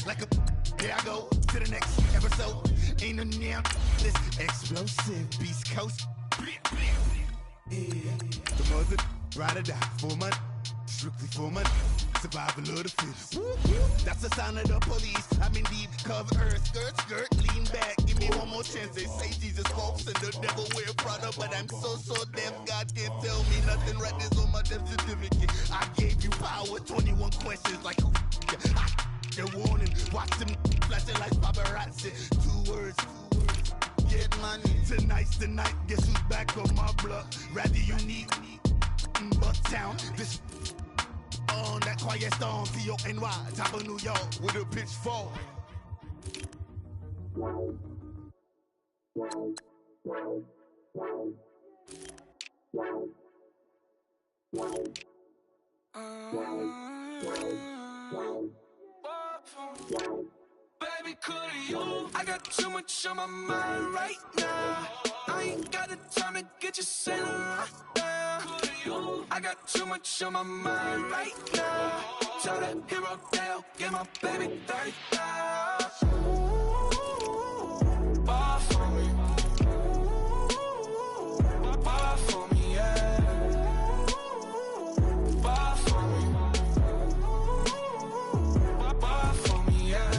like a. Here I go to the next episode. Ain't no damn this explosive Beast Coast. Yeah. The mother ride or die for money, strictly for money. Survival of the fittest. That's the sign of the police. I'm in deep cover earth, skirt, lean back. Give me one more chance. They say Jesus walks and the devil wear Prada, but I'm so deaf. God can't tell me nothing. Right there's on my death certificate. I gave you power. 21 questions like who? The warning. Watch them flashing like paparazzi. 2 words. Get money. Tonight's the night. Guess who's back on my block? Rather unique. Bucktown. This. On that quiet storm, T-O-N-Y, top of New York, with a pitchfork. Baby, could you? I got too much on my mind right now. I ain't got the time to get you sailing right now. I got too much on my mind right now. Tell that hero Dale, get my baby 30,000. Bar for me. Bar for me, yeah. Bar for me. Bar for me, yeah.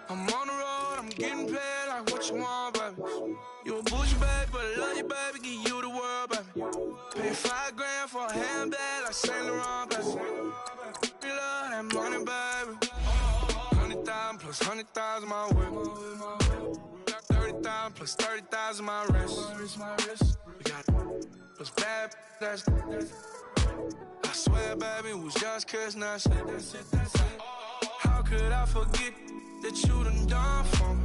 I'm on the road, I'm getting paid like what you want, baby. You a bougie, baby, but I love you, baby. Give you the world, baby. Pay $5 grand for a handbag like Saint Laurent, baby. You love that money, baby. 100,000 plus 100,000 my whip. 30,000 plus 30,000 my wrist. We got plus bad, that's I swear, baby, it was just kiss, that's it. How could I forget that you done for me?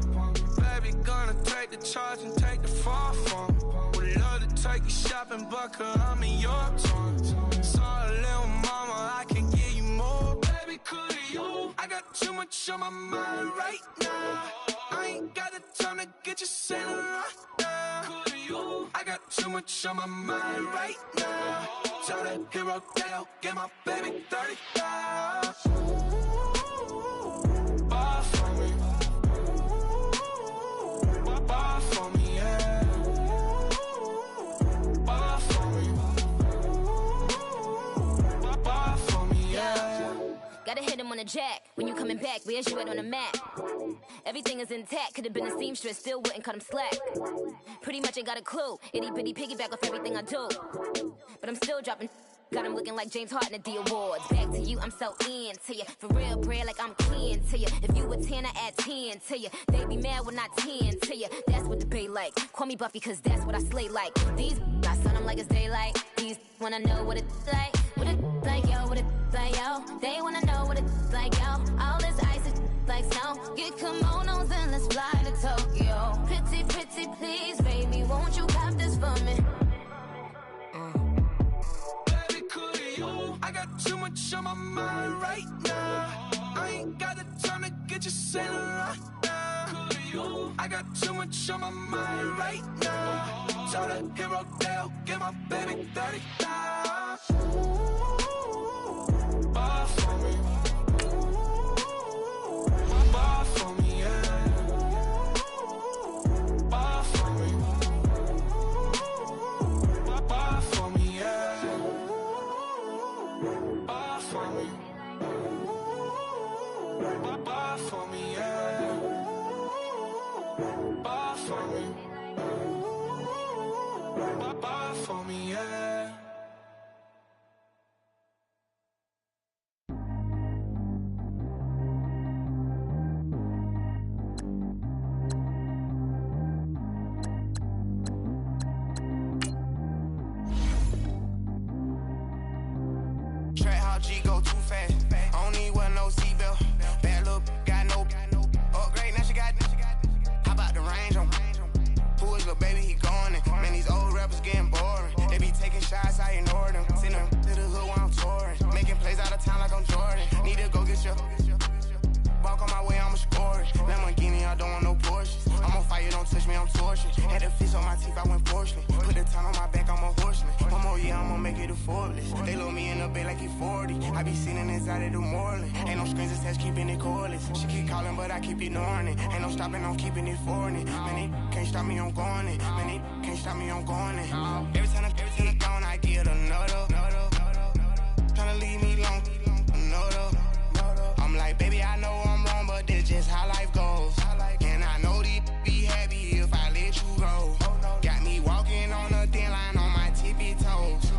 Baby, gonna take the charge and take the fall from me. Would love to take you shopping, but I'm in your town. Sorry, little mama, I can give you more. Baby, could you? I got too much on my mind right now. I ain't got the time to get you sailing right now. Could you? I got too much on my mind right now. Tell that hero Dale, get my baby 30,000. Bar for me. Bar for me, yeah. Bar for me. Bar for me, yeah. Gotta hit him on the jack. When you coming back, where's you at on the map? Everything is intact. Could've been a seamstress, still wouldn't cut him slack. Pretty much ain't got a clue. Itty bitty piggyback off everything I do. But I'm still dropping. Got him looking like James Harden at the awards. Back to you, I'm so into you. For real, bread, like I'm kin to you. If you a 10, I add 10 to you. They be mad when I 10 to you. That's what the bay like. Call me Buffy, cause that's what I slay like. These, I sun them like it's daylight. These wanna know what it's like. What it's like, yo, what it's like, yo. They wanna know what it's like, yo. All this ice is like snow. Get kimonos and let's fly to Tokyo. Pretty, pretty, please, baby, won't you cop this for me? I got too much on my mind right now. I ain't got the time to get you sailing right now. I got too much on my mind right now. Tell that hero Dale, get my baby 30,000. Bar for me. Bar for me, yeah. Bar for me. Bar for me, yeah. Bar for me. Bar for me, yeah. Bar for me. Bar for me, yeah. G go too fast. I don't need wear no seatbelt. Bad look, got no upgrade. Now she got. How about the range on? Who is the baby? He going in. Man, these old rappers getting boring. They be taking shots, I ignore them. Send them to the hood while I'm touring. Making plays out of town like I'm Jordan. Need to go get your. Walk on my way, I'ma score it. Lamborghini, I don't want no Porsches. I'm on fire, don't touch me, I'm tortured. Had the fish on my teeth, I went porcelain. Put the time on my back, I'm a horseman. I'm more yeah, I'ma make it a Forbes. They load me in the bay like he 40. I be sitting inside of the Moreland. Ain't no screens attached, keeping it cordless. She keep calling, but I keep ignoring it. Ain't no stopping, I'm keeping it for it. Man, it can't stop me, I'm going it. Man, it can't stop me, I'm going it. Every time I gone, I get another. Tryna leave me alone, another. I'm like, baby, I know I'm wrong, but this just how life goes. And I know these be happy if I let you go. Got me walking on a thin line on my tippy toes.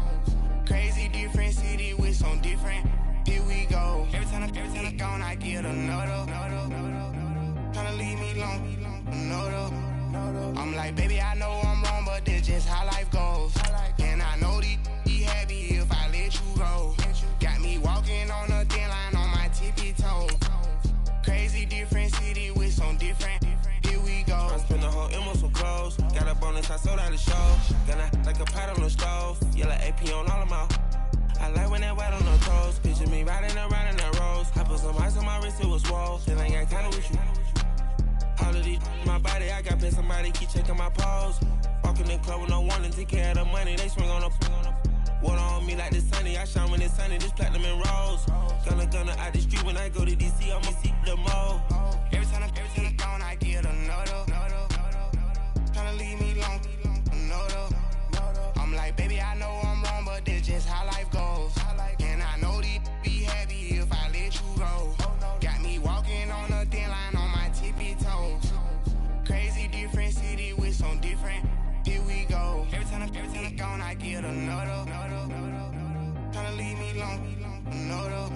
Crazy different city with some different. Here we go. Every time I gone, I get another. Tryna leave me alone, another. I'm like, baby, I know I'm wrong, but this just how life goes. And I know these be happy if I let you go. Got me walking on a thin line on my tippy toes. Crazy different city with some different. Here we go. I spent the whole M on some clothes. Got a bonus, I sold out the show. Gonna like a pot on the stove. Yellow AP on all of my. I like when that wet on the toes. Picture me riding around in that rose. I put some ice on my wrist, it was swole. Still ain't got time with you. All of these, my body, I got pay somebody keep checking my pose. Walking in the club with no warning, take care of the money. They swing on the. Water on me like the sunny, I shine when it's sunny, this platinum and rose. Gonna out the street when I go to DC, I'ma see the mo. Every time I gone, I get another. Tryna leave me alone, another. I'm like, baby, I know I'm wrong, but this just how life goes. And I know these be happy if I let you go. Got me walking on a thin line on my tippy toes. Crazy different city with some different. Here we go. Every time I gone, I get another. Tryna leave me alone, another.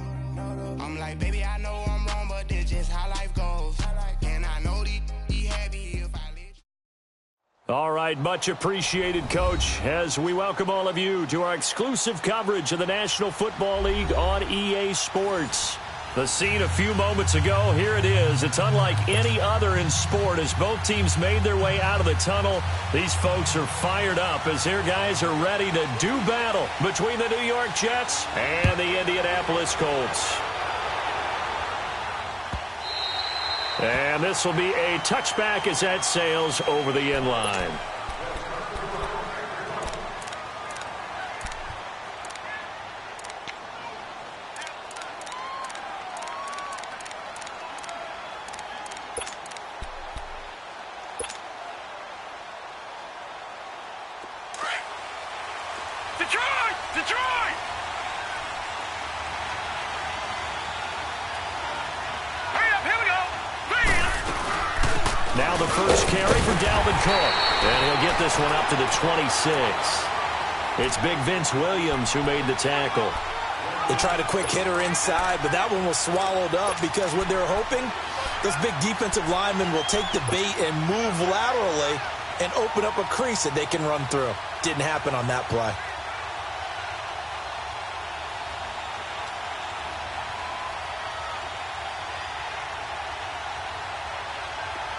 I'm like, baby, I know I'm wrong, but this just how life goes. And I know these be happy if I let you. All right, much appreciated, Coach, as we welcome all of you to our exclusive coverage of the National Football League on EA Sports. The scene a few moments ago, here it is. It's unlike any other in sport as both teams made their way out of the tunnel. These folks are fired up as their guys are ready to do battle between the New York Jets and the Indianapolis Colts. And this will be a touchback as that sails over the end line. Detroit! Hurry up, here we go! Now the first carry for Dalvin Cook. And he'll get this one up to the 26. It's Big Vince Williams who made the tackle. They tried a quick hitter inside, but that one was swallowed up because what they're hoping, those big defensive linemen will take the bait and move laterally and open up a crease that they can run through. Didn't happen on that play.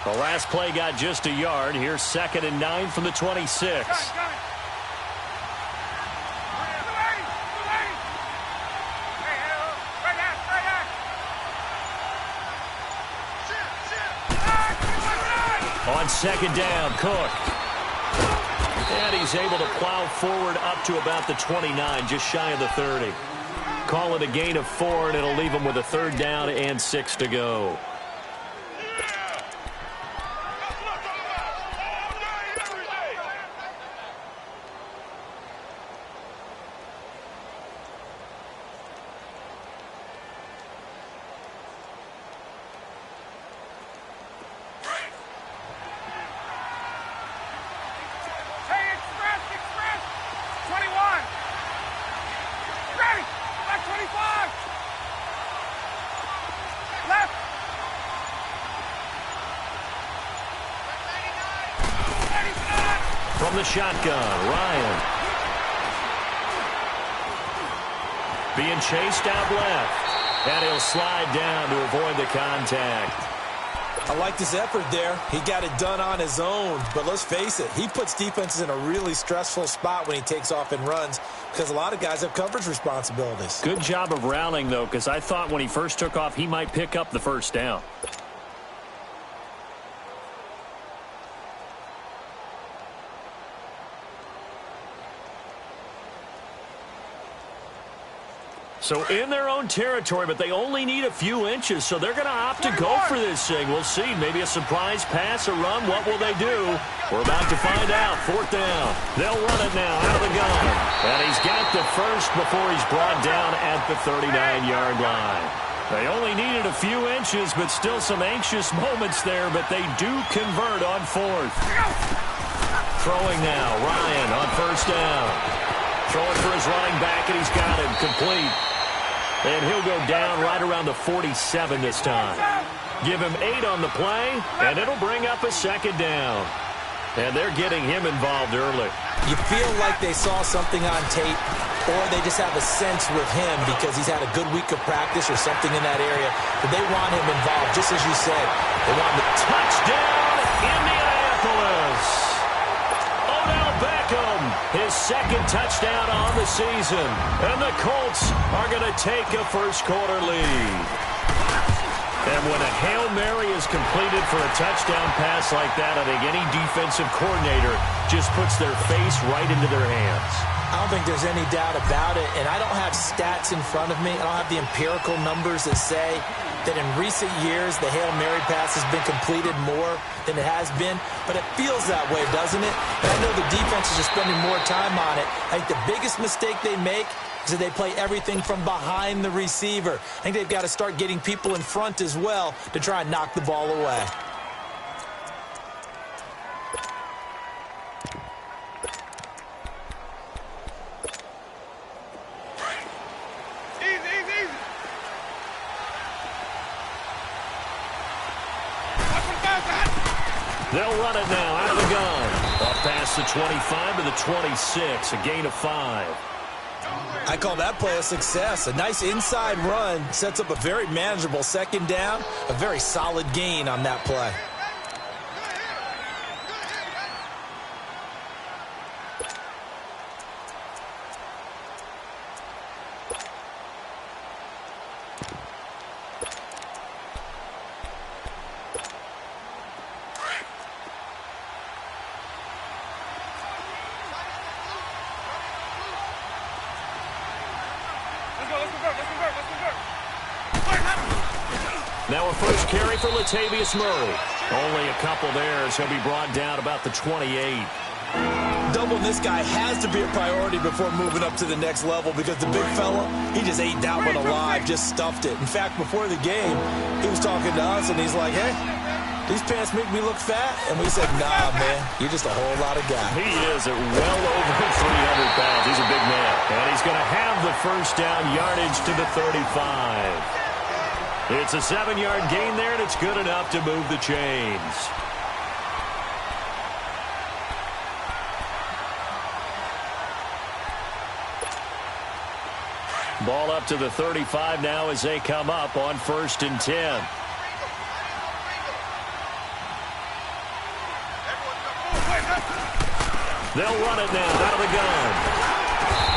The last play got just a yard. Here's 2nd and 9 from the 26. On 2nd down, Cook. And he's able to plow forward up to about the 29, just shy of the 30. Call it a gain of 4, and it'll leave him with a 3rd down and 6 to go. From the shotgun, Ryan. Being chased out left. And he'll slide down to avoid the contact. I liked his effort there. He got it done on his own. But let's face it, he puts defenses in a really stressful spot when he takes off and runs because a lot of guys have coverage responsibilities. Good job of rallying, though, because I thought when he first took off, he might pick up the 1st down. So in their own territory, but they only need a few inches, so they're going to opt to go for this thing. We'll see. Maybe a surprise pass, a run. What will they do? We're about to find out. 4th down. They'll run it now out of the gun. And he's got the first before he's brought down at the 39-yard line. They only needed a few inches, but still some anxious moments there, but they do convert on 4th. Throwing now. Ryan on 1st down. Throwing for his running back, and he's got him complete. And he'll go down right around the 47 this time. Give him 8 on the play, and it'll bring up a 2nd down. And they're getting him involved early. You feel like they saw something on tape, or they just have a sense with him because he's had a good week of practice or something in that area, but they want him involved, just as you said. They want him to touchdown, Indianapolis. Beckham, his 2nd touchdown on the season. And the Colts are going to take a first-quarter lead. And when a Hail Mary is completed for a touchdown pass like that, I think any defensive coordinator just puts their face right into their hands. I don't think there's any doubt about it, and I don't have stats in front of me. I don't have the empirical numbers that say that in recent years the Hail Mary pass has been completed more than it has been, but it feels that way, doesn't it? And I know the defenses are spending more time on it. I think the biggest mistake they make is that they play everything from behind the receiver. I think they've got to start getting people in front as well to try and knock the ball away. They'll run it now out of the gun. Up past the 25 to the 26, a gain of 5. I call that play a success. A nice inside run sets up a very manageable 2nd down, a very solid gain on that play. Now a first carry for Latavius Murray. Only a couple there as he'll be brought down about the 28. Doubling this guy has to be a priority before moving up to the next level because the big fella, he just ate that one alive, just stuffed it. In fact, before the game, he was talking to us, and he's like, hey, these pants make me look fat? And we said, nah, man, you're just a whole lot of guy. He is at well over 300 pounds. He's a big man. And he's going to have the first down, yardage to the 35. It's a 7-yard gain there, and it's good enough to move the chains. Ball up to the 35 now as they come up on 1st and 10. They'll run it now out of the gun.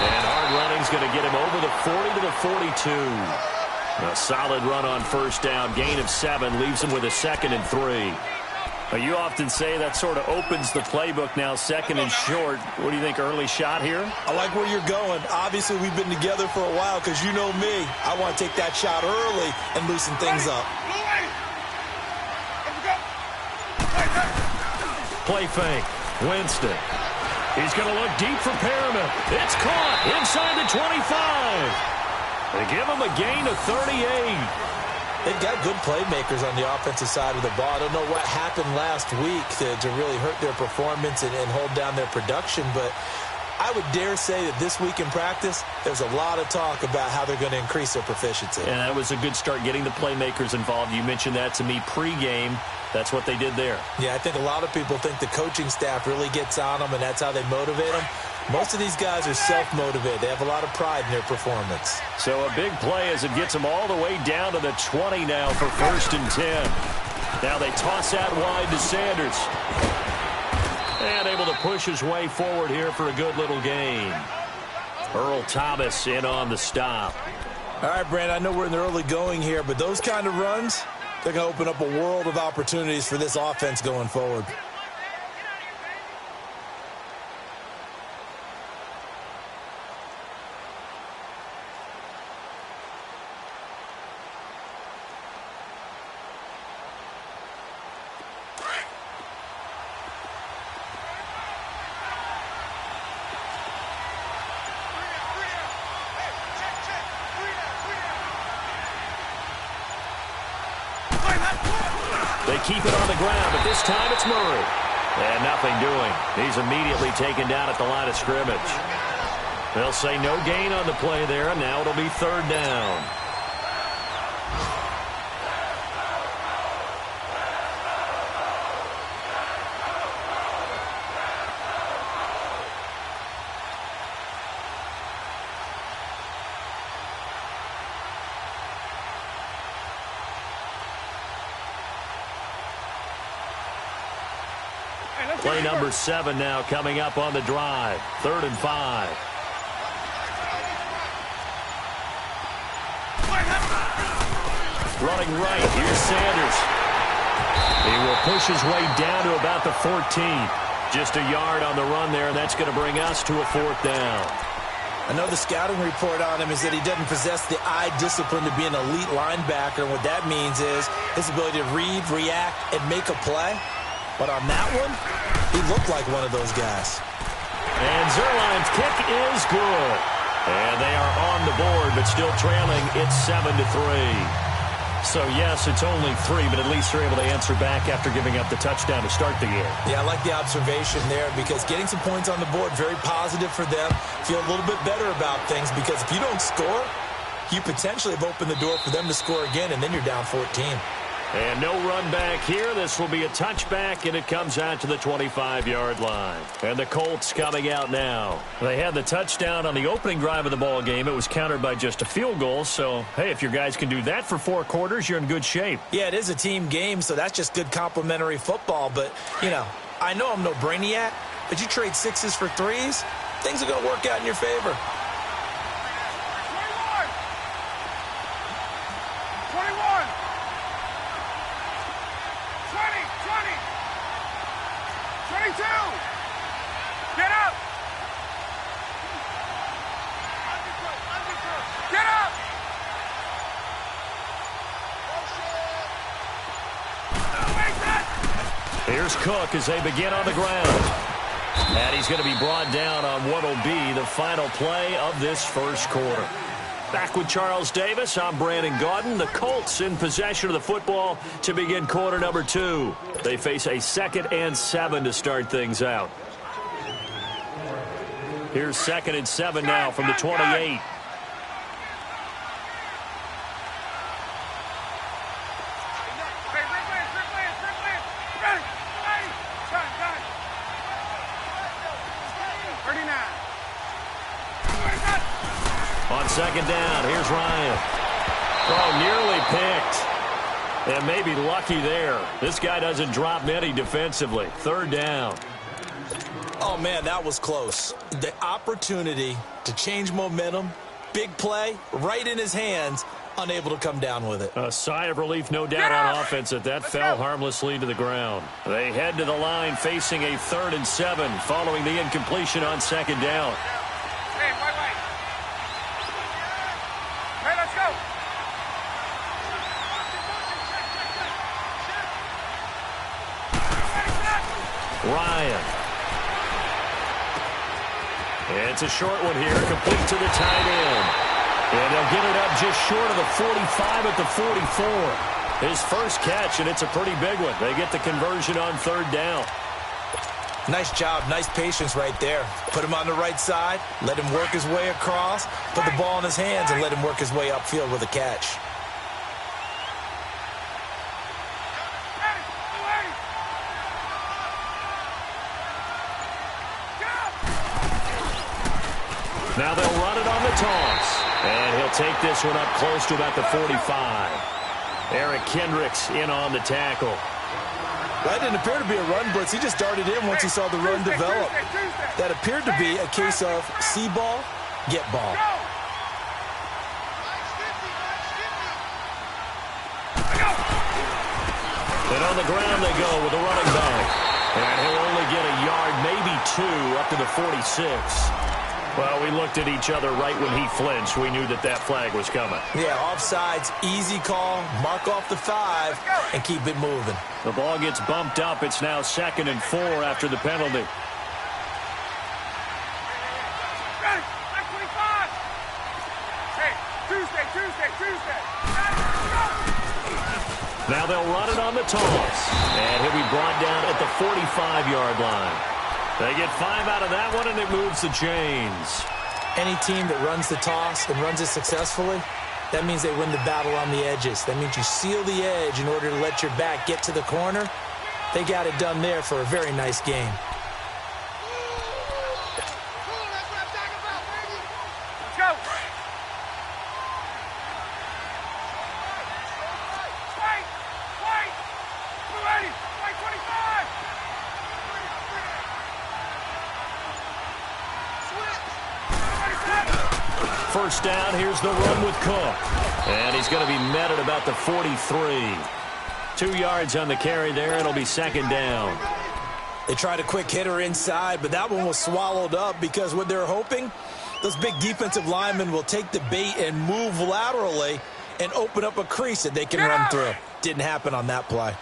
And hard running's going to get him over the 40 to the 42. A solid run on 1st down. Gain of 7 leaves him with a 2nd and 3. Now, you often say that sort of opens the playbook now, 2nd and short. What do you think, early shot here? I like where you're going. Obviously, we've been together for a while because you know me. I want to take that shot early and loosen things up. Play fake. Winston. He's going to look deep for Perriman. It's caught inside the 25. They give him a gain of 38. They've got good playmakers on the offensive side of the ball. I don't know what happened last week to really hurt their performance and hold down their production, but I would dare say that this week in practice, there's a lot of talk about how they're going to increase their proficiency. And that was a good start getting the playmakers involved. You mentioned that to me pregame. That's what they did there. Yeah, I think a lot of people think the coaching staff really gets on them, and that's how they motivate them. Most of these guys are self-motivated. They have a lot of pride in their performance. So a big play as it gets them all the way down to the 20 now for 1st and 10. Now they toss out wide to Sanders. And able to push his way forward here for a good little gain. Earl Thomas in on the stop. All right, Brandon, I know we're in the early going here, but those kind of runs, they're going to open up a world of opportunities for this offense going forward. They keep it on the ground, but this time it's Murray. And nothing doing. He's immediately taken down at the line of scrimmage. They'll say no gain on the play there, and now it'll be third down. Play number 7 now coming up on the drive. 3rd and 5. Running right, here's Sanders. He will push his way down to about the 14. Just a yard on the run there, and that's going to bring us to a 4th down. I know the scouting report on him is that he doesn't possess the eye discipline to be an elite linebacker, and what that means is his ability to read, react, and make a play. But on that one, he looked like one of those guys. And Zerline's kick is good. And they are on the board, but still trailing. It's 7-3. So, yes, it's only 3, but at least they're able to answer back after giving up the touchdown to start the game. Yeah, I like the observation there because getting some points on the board, very positive for them. Feel a little bit better about things because if you don't score, you potentially have opened the door for them to score again, and then you're down 14. And no run back here. This will be a touchback, and it comes out to the 25-yard line. And the Colts coming out now. They had the touchdown on the opening drive of the ball game. It was countered by just a field goal. So, hey, if your guys can do that for 4 quarters, you're in good shape. Yeah, it is a team game, so that's just good complementary football. But, you know, I know I'm no brainiac, but you trade 6s for 3s, things are going to work out in your favor. 22! Get up! Get up! Here's Cook as they begin on the ground. And he's going to be brought down on what will be the final play of this first quarter. Back with Charles Davis, I'm Brandon Gaudin. The Colts in possession of the football to begin quarter number 2. They face a 2nd and 7 to start things out. Here's 2nd and 7 now from the 28. On 2nd down, here's Ryan. Oh, nearly picked. And maybe lucky there. This guy doesn't drop many defensively. 3rd down. Oh, man, that was close. The opportunity to change momentum, big play, right in his hands, unable to come down with it. A sigh of relief, no doubt, on offense that that fell harmlessly to the ground. They head to the line facing a 3rd and 7 following the incompletion on 2nd down. Hey, wait. Hey, let's go. Ryan. It's a short one here, complete to the tight end. And they'll get it up just short of the 45 at the 44. His first catch, and it's a pretty big one. They get the conversion on 3rd down. Nice job, nice patience right there. Put him on the right side, let him work his way across, put the ball in his hands, and let him work his way upfield with a catch. Now they'll run it on the toss. And he'll take this one up close to about the 45. Eric Kendricks in on the tackle. That didn't appear to be a run blitz. He just darted in once he saw the run develop. That appeared to be a case of see ball, get ball. And on the ground they go with the running back. And he'll only get a yard, maybe 2, up to the 46. Well, we looked at each other right when he flinched. We knew that that flag was coming. Yeah, offsides, easy call, mark off the 5, and keep it moving. The ball gets bumped up. It's now 2nd and 4 after the penalty. Hey, Tuesday. Now they'll run it on the toss. And he'll be brought down at the 45-yard line. They get 5 out of that one, and it moves the chains. Any team that runs the toss and runs it successfully, that means they win the battle on the edges. That means you seal the edge in order to let your back get to the corner. They got it done there for a very nice game. First down, here's the run with Cook. And he's going to be met at about the 43. 2 yards on the carry there. It'll be second down. They tried a quick hitter inside, but that one was swallowed up because what they're hoping, those big defensive linemen will take the bait and move laterally and open up a crease that they can run through. Didn't happen on that play.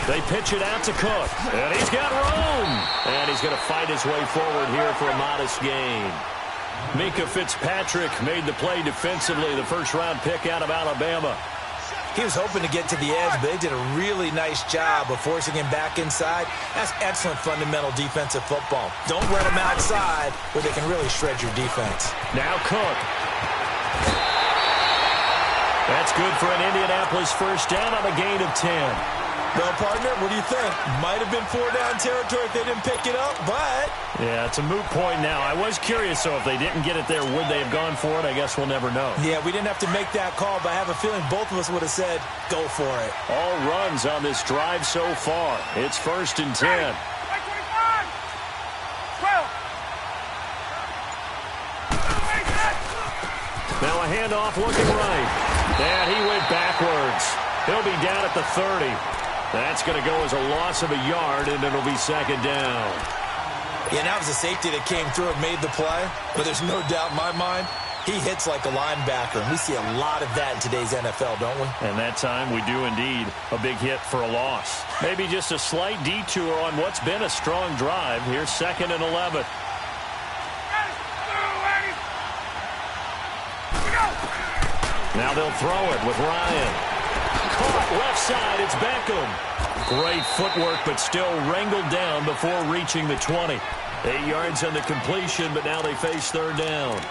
They pitch it out to Cook, and he's got room. And he's going to fight his way forward here for a modest gain. Minka Fitzpatrick made the play defensively, the first-round pick out of Alabama. He was hoping to get to the edge, but they did a really nice job of forcing him back inside. That's excellent fundamental defensive football. Don't let him outside where they can really shred your defense. Now Cook. That's good for an Indianapolis first down on a gain of 10. Well, partner, what do you think? Might have been 4-down territory if they didn't pick it up, but... Yeah, it's a moot point now. I was curious, so if they didn't get it there, would they have gone for it? I guess we'll never know. Yeah, we didn't have to make that call, but I have a feeling both of us would have said, go for it. All runs on this drive so far. It's 1st and 10. Now a handoff looking right. And he went backwards. He'll be down at the 30. That's going to go as a loss of a yard, and it'll be second down. Yeah, that was a safety that came through and made the play. But there's no doubt in my mind, he hits like a linebacker. And we see a lot of that in today's NFL, don't we? And that time we do indeed. A big hit for a loss. Maybe just a slight detour on what's been a strong drive. Here's 2nd and 11. Now they'll throw it with Ryan. Caught left side, it's Beckham. Great footwork, but still wrangled down before reaching the 20. 8 yards on the completion, but now they face 3rd down.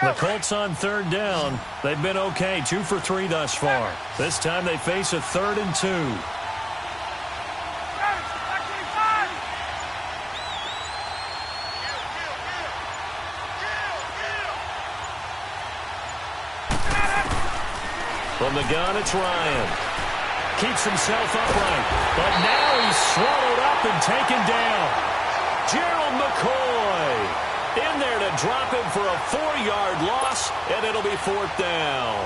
The Colts on 3rd down. They've been okay, 2 for 3 thus far. This time they face a 3rd and 2. From the gun, it's Ryan. Keeps himself upright, but now he's swallowed up and taken down. Gerald McCoy in there to drop him for a 4-yard loss, and it'll be 4th down.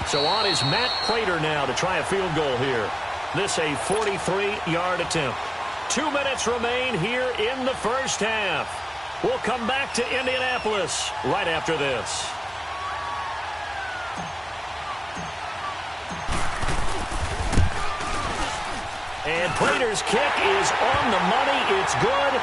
So on is Matt Prater now to try a field goal here. This a 43-yard attempt. 2 minutes remain here in the first half. We'll come back to Indianapolis right after this. And Prater's kick is on the money. It's good.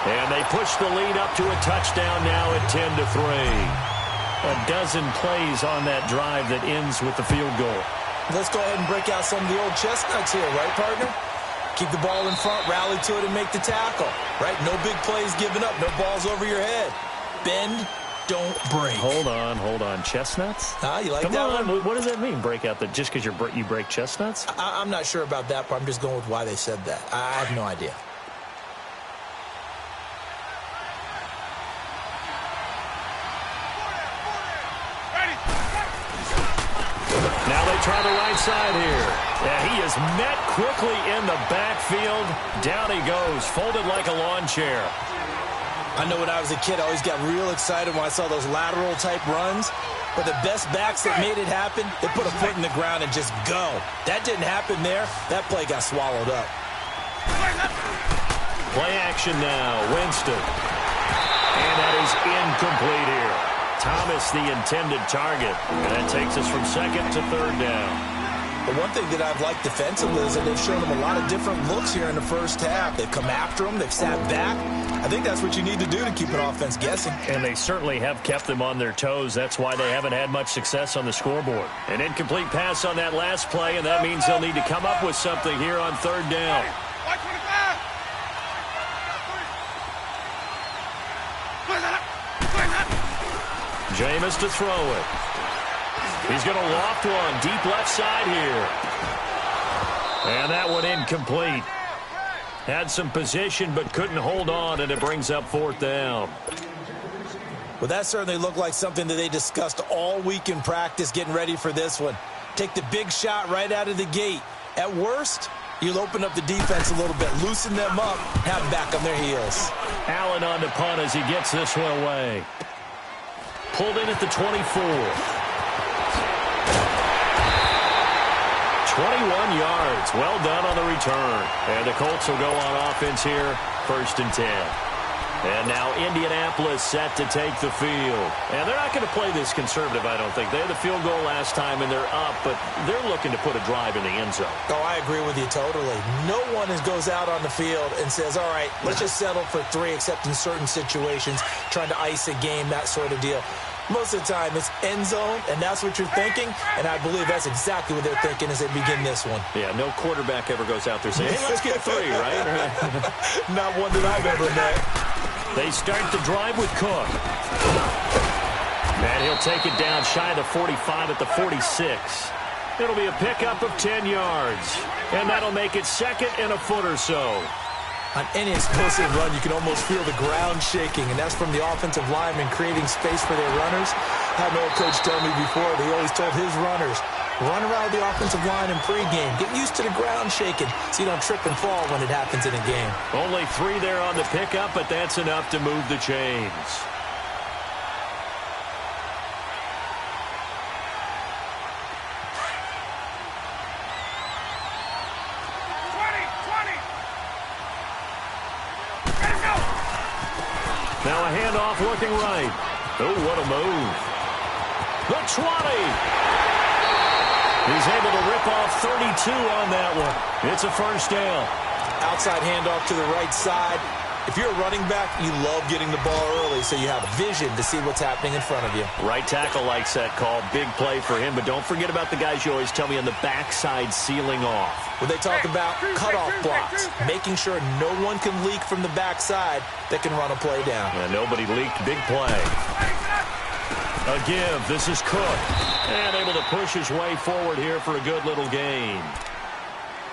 And they push the lead up to a touchdown now at 10-3. A dozen plays on that drive that ends with the field goal. Let's go ahead and break out some of the old chestnuts here, right, partner? Keep the ball in front, rally to it, and make the tackle, right? No big plays given up, no balls over your head. Bend, don't break. Hold on. Chestnuts? You like Come that on. one? What does that mean, break out? Just because you break chestnuts? I'm not sure about that, but I'm just going with why they said that. I have no idea. Now they try the right side here. And he is met quickly in the backfield. Down he goes, folded like a lawn chair. I know when I was a kid, I always got real excited when I saw those lateral-type runs. But the best backs that made it happen, they put a foot in the ground and just go. That didn't happen there. That play got swallowed up. Play action now. Winston. And that is incomplete here. Thomas, the intended target. And that takes us from second to third down. The one thing that I've liked defensively is that they've shown them a lot of different looks here in the first half. They've come after them. They've sat back. I think that's what you need to do to keep an offense guessing. And they certainly have kept them on their toes. That's why they haven't had much success on the scoreboard. An incomplete pass on that last play, and that means they'll need to come up with something here on third down. Jameis to throw it. He's going to loft one deep left side here. And that one incomplete. Had some position but couldn't hold on, and it brings up fourth down. Well, that certainly looked like something that they discussed all week in practice getting ready for this one. Take the big shot right out of the gate. At worst, you'll open up the defense a little bit, loosen them up, have them back on their heels. Allen on the punt as he gets this one away. Pulled in at the 24. 21 yards. Well done on the return. And the Colts will go on offense here, 1st and 10. And now Indianapolis set to take the field. And they're not going to play this conservative, I don't think. They had the field goal last time, and they're up, but they're looking to put a drive in the end zone. Oh, I agree with you totally. No one goes out on the field and says, all right, let's just settle for 3, except in certain situations, trying to ice a game, that sort of deal. Most of the time, it's end zone, and that's what you're thinking, and I believe that's exactly what they're thinking as they begin this one. Yeah, no quarterback ever goes out there saying, hey, let's get 3, right? Not one that I've ever met. They start the drive with Cook. And he'll take it down shy of the 45 at the 46. It'll be a pickup of 10 yards, and that'll make it 2nd and a foot or so. On any explosive run, you can almost feel the ground shaking, and that's from the offensive linemen creating space for their runners. I had an old coach tell me before, he always told his runners, run around the offensive line in pregame. Get used to the ground shaking so you don't trip and fall when it happens in a game. Only 3 there on the pickup, but that's enough to move the chains. Now a handoff looking right. Oh, what a move. The 20. He's able to rip off 32 on that one. It's a first down. Outside handoff to the right side. If you're a running back, you love getting the ball early so you have vision to see what's happening in front of you. Right tackle likes that call. Big play for him. But don't forget about the guys you always tell me on the backside sealing off. When they talk about cutoff blocks, making sure no one can leak from the backside that can run a play down. And nobody leaked. Big play. A give. This is Cook. And able to push his way forward here for a good little gain.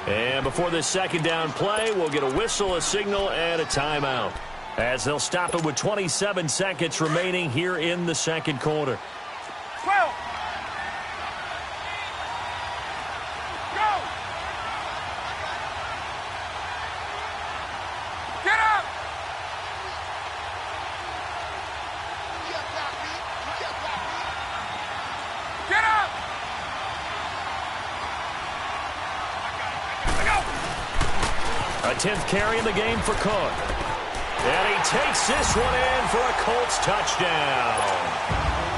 And before this second down play, we'll get a whistle, a signal, and a timeout, as they'll stop it with 27 seconds remaining here in the second quarter. 12. Go. Get up. Get up. A 10th carry in the game for Cook. And he takes this one in for a Colts touchdown.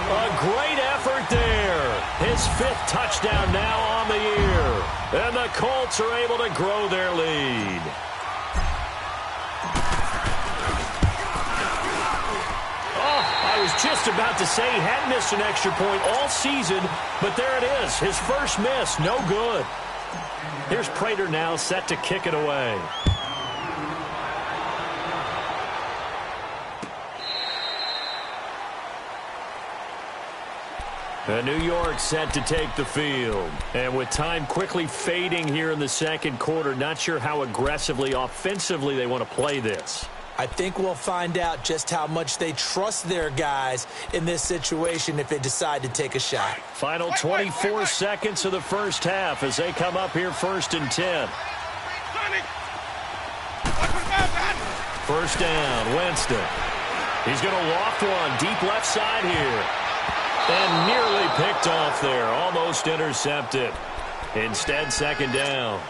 A great effort there. His 5th touchdown now on the year. And the Colts are able to grow their lead. Oh, I was just about to say he hadn't missed an extra point all season, but there it is. His first miss, no good. Here's Prater now set to kick it away. New York set to take the field. And with time quickly fading here in the second quarter, not sure how aggressively, offensively they want to play this. I think we'll find out just how much they trust their guys in this situation if they decide to take a shot. Final 24 seconds of the first half as they come up here 1st and 10. First down, Winston. He's going to loft one deep left side here. And nearly picked off there. Almost intercepted. Instead, second down.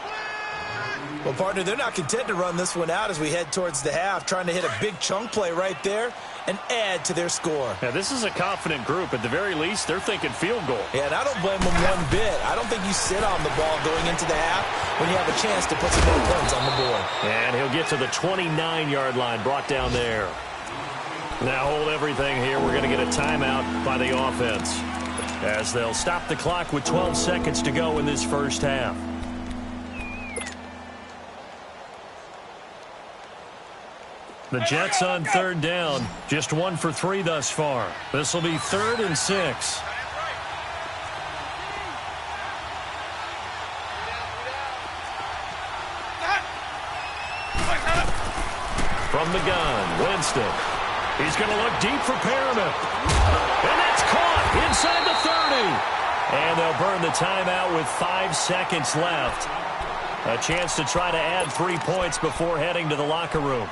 Well, partner, they're not content to run this one out as we head towards the half, trying to hit a big chunk play right there and add to their score. Yeah, this is a confident group. At the very least, they're thinking field goal. Yeah, and I don't blame them one bit. I don't think you sit on the ball going into the half when you have a chance to put some more points on the board. And he'll get to the 29-yard line, brought down there. Now hold everything here. We're going to get a timeout by the offense as they'll stop the clock with 12 seconds to go in this first half. The Jets on third down, just 1 for 3 thus far. This will be 3rd and 6. From the gun, Winston. He's going to look deep for Perriman. And that's caught inside the 30. And they'll burn the timeout with 5 seconds left. A chance to try to add 3 points before heading to the locker room.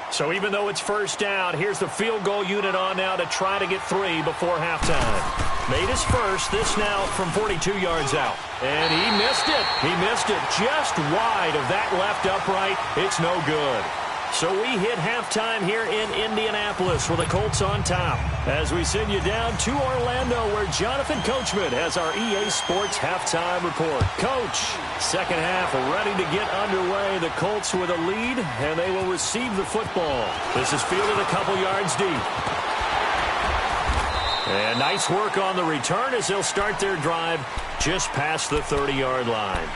So even though it's first down, here's the field goal unit on now to try to get 3 before halftime. Made his first, this now from 42 yards out. And he missed it. He missed it just wide of that left upright. It's no good. So we hit halftime here in Indianapolis with the Colts on top as we send you down to Orlando where Jonathan Coachman has our EA Sports halftime report. Coach, second half ready to get underway. The Colts with a lead, and they will receive the football. This is fielded a couple yards deep. And nice work on the return as they'll start their drive just past the 30-yard line.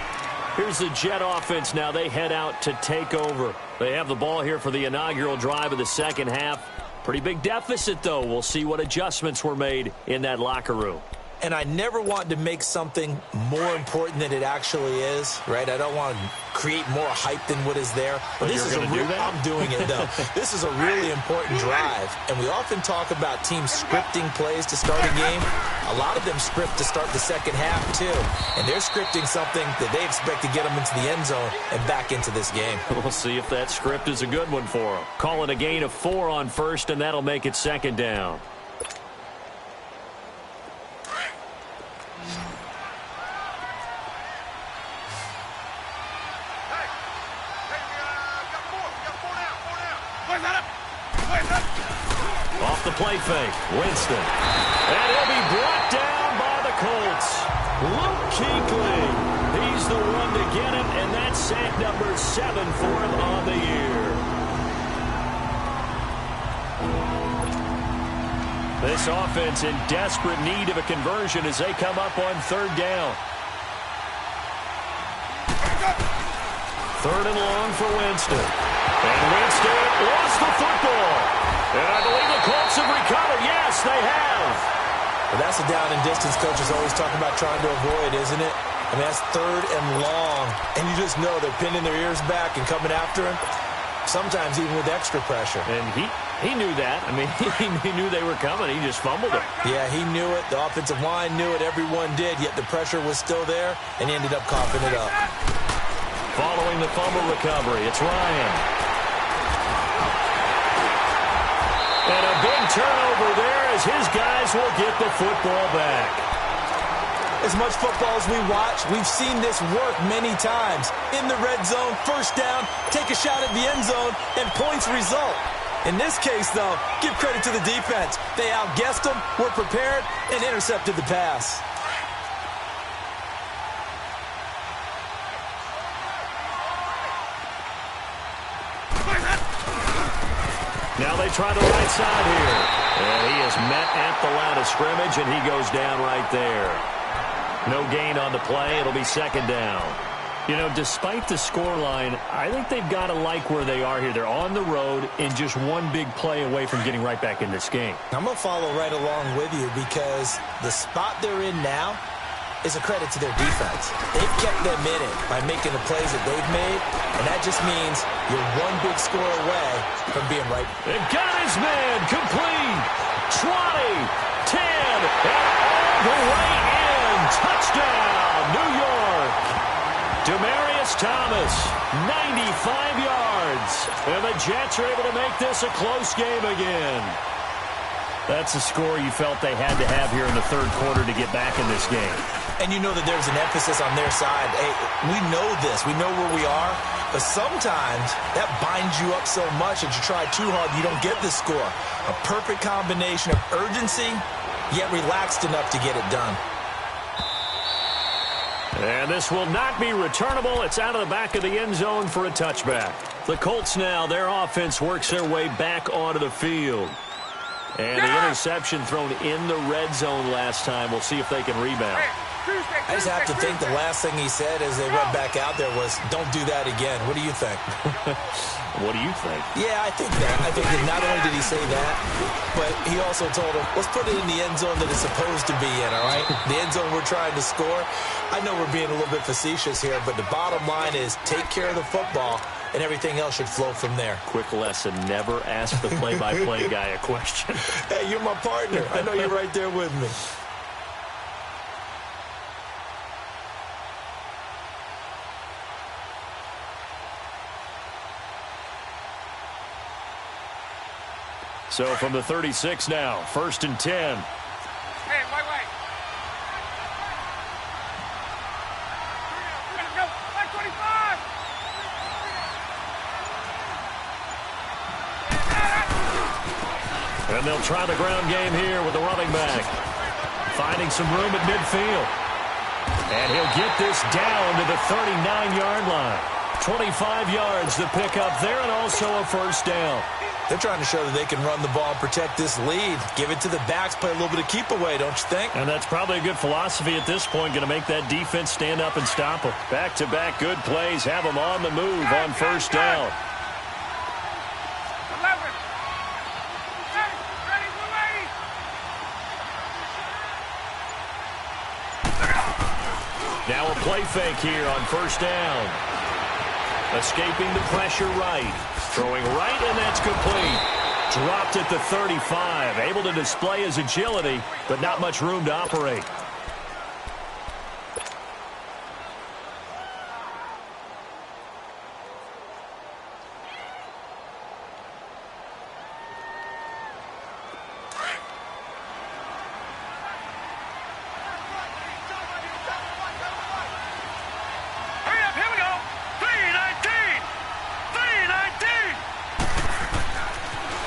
Here's the Jet offense now. They head out to take over. They have the ball here for the inaugural drive of the second half. Pretty big deficit, though. We'll see what adjustments were made in that locker room. And I never want to make something more important than it actually is, right? I don't want to create more hype than what is there. But this is I'm doing it, though. This is a really important drive. And we often talk about teams scripting plays to start a game. A lot of them script to start the second half, too. And they're scripting something that they expect to get them into the end zone and back into this game. We'll see if that script is a good one for them. Call it a gain of 4 on first, and that'll make it second down. Off the play fake, Winston. And he'll be brought down by the Colts. Luke Kuechly. He's the one to get him, and that's sack number 7 for him on the year. This offense in desperate need of a conversion as they come up on third down. 3rd and long for Winston. And Winston lost the football. And I believe the Colts have recovered. Yes, they have. Well, that's a down and distance coaches always talking about trying to avoid, isn't it? I mean, that's 3rd and long. And you just know they're pinning their ears back and coming after him, sometimes even with extra pressure. And he knew that. I mean, he knew they were coming. He just fumbled it. Yeah, he knew it. The offensive line knew it. Everyone did, yet the pressure was still there, and he ended up coughing it up. Following the fumble recovery, it's Ryan. And a big turnover there as his guys will get the football back. As much football as we watch, we've seen this work many times. In the red zone, first down, take a shot at the end zone, and points result. In this case, though, give credit to the defense. They outguessed them, were prepared, and intercepted the pass. Now they try the right side here. And he is met at the line of scrimmage, and he goes down right there. No gain on the play. It'll be second down. You know, despite the scoreline, I think they've got to like where they are here. They're on the road and just one big play away from getting right back in this game. I'm going to follow right along with you because the spot they're in now is a credit to their defense. They've kept them in it by making the plays that they've made, and that just means you're one big score away from being right. And got his man complete. 20, 10, and all the way in. Touchdown, New York. Demaryius Thomas, 95 yards. And the Jets are able to make this a close game again. That's a score you felt they had to have here in the third quarter to get back in this game. And you know that there's an emphasis on their side. Hey, we know this. We know where we are. But sometimes that binds you up so much that you try too hard, you don't get the score. A perfect combination of urgency, yet relaxed enough to get it done. And this will not be returnable. It's out of the back of the end zone for a touchback. The Colts now, their offense works their way back onto the field. And the interception thrown in the red zone last time. We'll see if they can rebound. I just have to think the last thing he said as they went back out there was, don't do that again. What do you think? What do you think? Yeah, I think that. I think that not only did he say that, but he also told him, let's put it in the end zone that it's supposed to be in, all right? The end zone we're trying to score. I know we're being a little bit facetious here, but the bottom line is take care of the football, and everything else should flow from there. Quick lesson, never ask the play-by-play guy a question. Hey, you're my partner. I know you're right there with me. So from the 36 now, 1st and 10. Hey, wait. Go, 525. And they'll try the ground game here with the running back. Finding some room at midfield. And he'll get this down to the 39-yard line. 25 yards to pick up there and also a first down. They're trying to show that they can run the ball and protect this lead. Give it to the backs, play a little bit of keep away, don't you think? And that's probably a good philosophy at this point, going to make that defense stand up and stop them. Back-to-back good plays, have them on the move on first down. 11. Ready, Now a play fake here on first down. Escaping the pressure right. Throwing right, and that's complete. Dropped at the 35. Able to display his agility, but not much room to operate.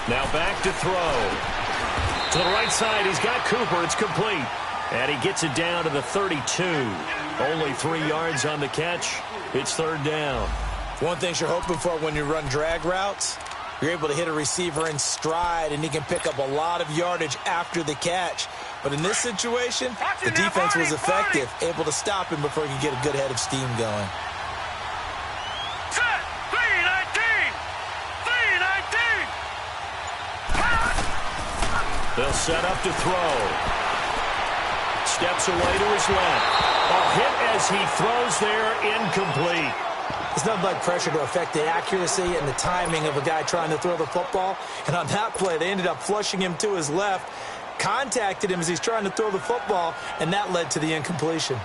Now back to throw. To the right side, he's got Cooper. It's complete. And he gets it down to the 32. Only 3 yards on the catch. It's third down. One thing you're hoping for when you run drag routes, you're able to hit a receiver in stride, and he can pick up a lot of yardage after the catch. But in this situation, the defense was effective, able to stop him before he could get a good head of steam going. They'll set up to throw. Steps away to his left. A hit as he throws there, incomplete. It's nothing like pressure to affect the accuracy and the timing of a guy trying to throw the football. And on that play, they ended up flushing him to his left, contacted him as he's trying to throw the football, and that led to the incompletion.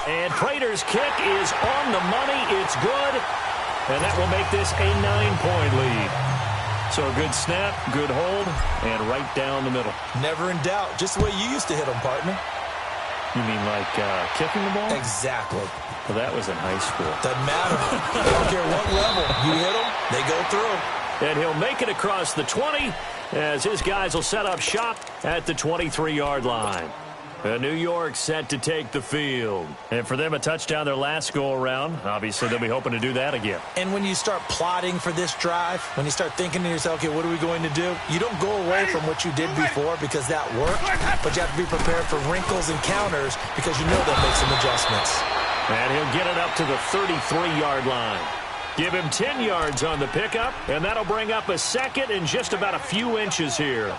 And Prater's kick is on the money. It's good. And that will make this a 9-point lead. So a good snap, good hold, and right down the middle. Never in doubt. Just the way you used to hit them, partner. You mean like kicking the ball? Exactly. Well, that was in high school. Doesn't matter. I don't care what level. You hit them, they go through. And he'll make it across the 20 as his guys will set up shop at the 23-yard line. New York set to take the field. And for them, a touchdown their last go-around. Obviously, they'll be hoping to do that again. And when you start plotting for this drive, when you start thinking to yourself, okay, what are we going to do? You don't go away from what you did before because that worked, but you have to be prepared for wrinkles and counters because you know they'll make some adjustments. And he'll get it up to the 33-yard line. Give him 10 yards on the pickup, and that'll bring up a second and just about a few inches here.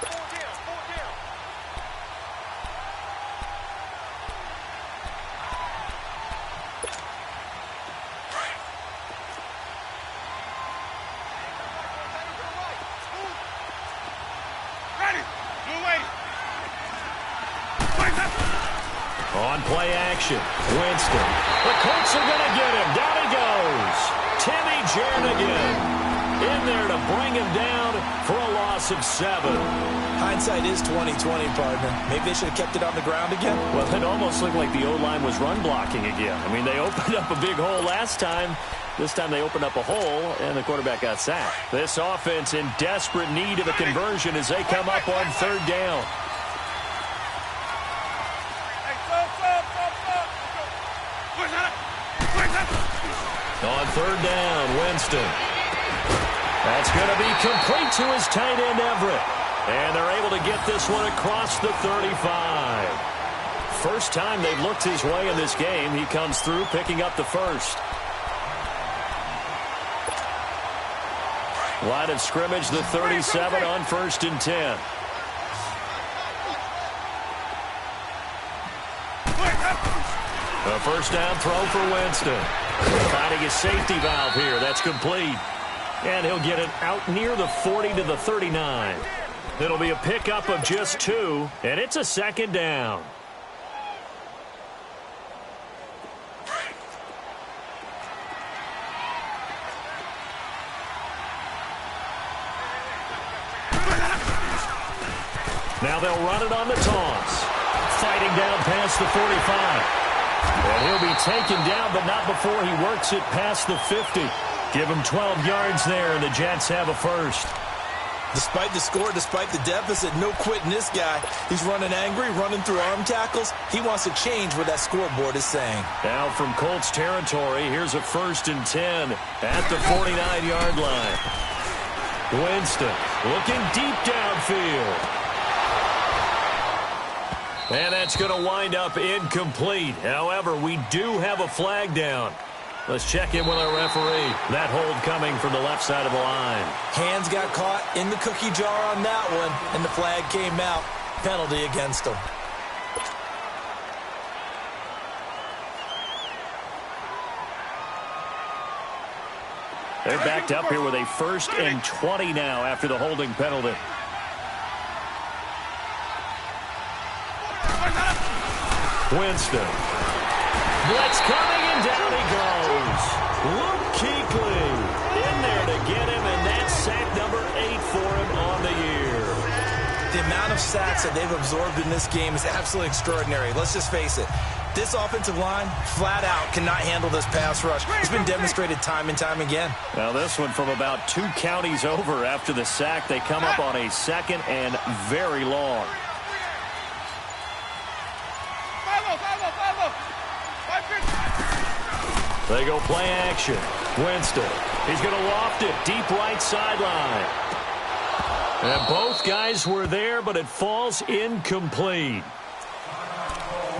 On On play action, Winston. The Colts are going to get him. Down he goes. Timmy Jernigan in there to bring him down for a loss of 7. Hindsight is 20/20, partner. Maybe they should have kept it on the ground again. Well, it almost looked like the O-line was run blocking again. I mean, they opened up a big hole last time. This time they opened up a hole, and the quarterback got sacked. This offense in desperate need of a conversion as they come up on 3rd down. On 3rd down, Winston. That's going to be complete to his tight end, Everett. And they're able to get this one across the 35. First time they've looked his way in this game. He comes through, picking up the first. Line of scrimmage, the 37 on 1st and 10. A first down throw for Winston. Finding his safety valve here. That's complete. And he'll get it out near the 40 to the 39. It'll be a pickup of just 2, and it's a 2nd down. Now they'll run it on the toss. Fighting down past the 45. And he'll be taken down, but not before he works it past the 50. Give him 12 yards there, and the Jets have a first. Despite the score, despite the deficit, no quitting this guy. He's running angry, running through arm tackles. He wants to change what that scoreboard is saying. Now from Colts territory, here's a 1st and 10 at the 49-yard line. Winston looking deep downfield. And that's going to wind up incomplete. However, we do have a flag down. Let's check in with our referee. That hold coming from the left side of the line. Hands got caught in the cookie jar on that one, and the flag came out. Penalty against him. They're backed up here with a 1st and 20 now after the holding penalty. Winston. Blitz coming, and down he goes. Luke Kuechly in there to get him, and that's sack number 8 for him on the year. The amount of sacks that they've absorbed in this game is absolutely extraordinary. Let's just face it. This offensive line, flat out, cannot handle this pass rush. It's been demonstrated time and time again. Now this one from about 2 counties over after the sack. They come up on a 2nd and very long. They go play action. Winston. He's going to loft it deep right sideline. And both guys were there, but it falls incomplete.